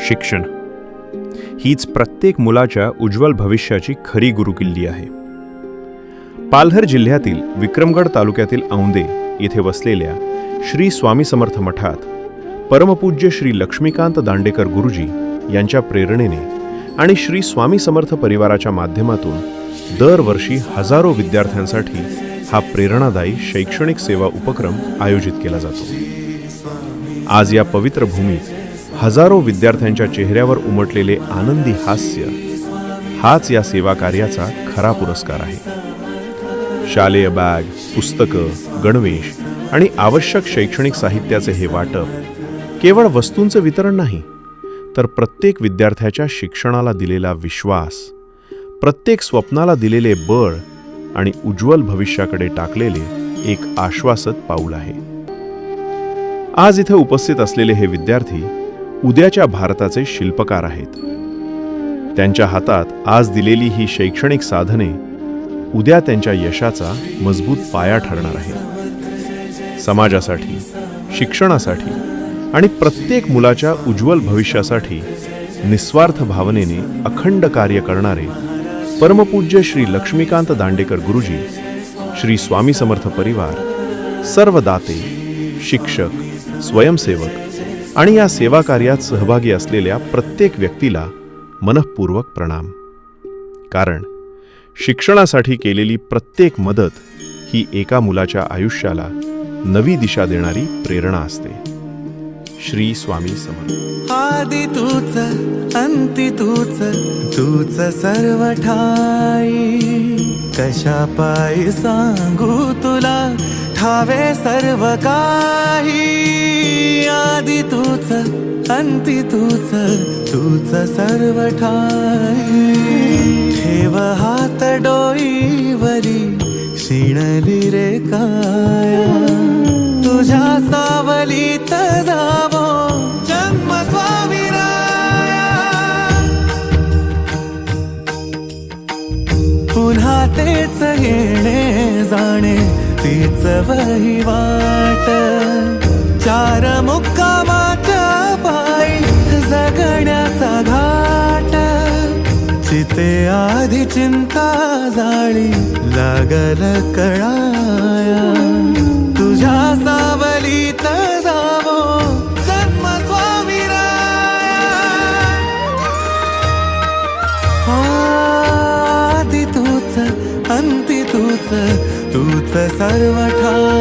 शिक्षण हीच प्रत्येक मुलाच्या उज्ज्वल भविष्याची खरी गुरुकिल्ली आहे. पालघर जिल्ह्यातील विक्रमगड तालुक्यातील औंदे येथे वसलेल्या श्री स्वामी समर्थ मठात परमपूज्य श्री लक्ष्मीकांत दांडेकर गुरुजी यांच्या प्रेरणेने आणि श्री स्वामी समर्थ परिवाराच्या माध्यमातून दरवर्षी हजारो विद्यार्थ्यांसाठी हा प्रेरणादायी शैक्षणिक सेवा उपक्रम आयोजित केला जातो. आज या पवित्र भूमीत हजारो विद्यार्थ्यांच्या चेहऱ्यावर उमटलेले आनंदी हास्य हाच या सेवा कार्याचा खरा पुरस्कार आहे. शालेय बॅग, पुस्तकं, गणवेश आणि आवश्यक शैक्षणिक साहित्याचे हे वाटप केवळ वस्तूंचं वितरण नाही, तर प्रत्येक विद्यार्थ्याच्या शिक्षणाला दिलेला विश्वास, प्रत्येक स्वप्नाला दिलेले बळ आणि उज्ज्वल भविष्याकडे टाकलेले एक आश्वासक पाऊल आहे. आज इथे उपस्थित असलेले हे विद्यार्थी उद्याच्या भारताचे शिल्पकार आहेत. त्यांच्या हातात आज दिलेली ही शैक्षणिक साधने उद्या त्यांच्या यशाचा मजबूत पाया ठरणार आहे. समाजासाठी, शिक्षणासाठी आणि प्रत्येक मुलाच्या उज्ज्वल भविष्यासाठी निस्वार्थ भावनेने अखंड कार्य करणारे परमपूज्य श्री लक्ष्मीकांत दांडेकर गुरुजी, श्री स्वामी समर्थ परिवार, सर्व दाते, शिक्षक, स्वयंसेवक आणि या सेवा कार्यात सहभागी असलेल्या प्रत्येक व्यक्तीला मनःपूर्वक प्रणाम. कारण शिक्षणासाठी केलेली प्रत्येक मदत ही एका मुलाच्या आयुष्याला नवी दिशा देणारी प्रेरणा असते. श्री स्वामी समर्थ. आदि तूच अंती तूच, तूच सर्व ठाई. कशा पायी सांगू तुला ठावे सर्व काही. आदि तूच अंती तूच, तूच सर्व ठाई. ठेव हात डोईवरी शिणली रे काया. तुझ्या सावलीत जावो जन्म स्वामीराया. पुन्हा तेच येणे जाणे तीच वहिवाट. चार मुक्कामाच्या पायी जगण्याचा घाट. चिते आधी चिंता जाळी लागल कळाया. तुझ्या सावलीत जावो जन्म स्वामीराया. आदि तूच अंती तूच, तूच सर्व ठाई.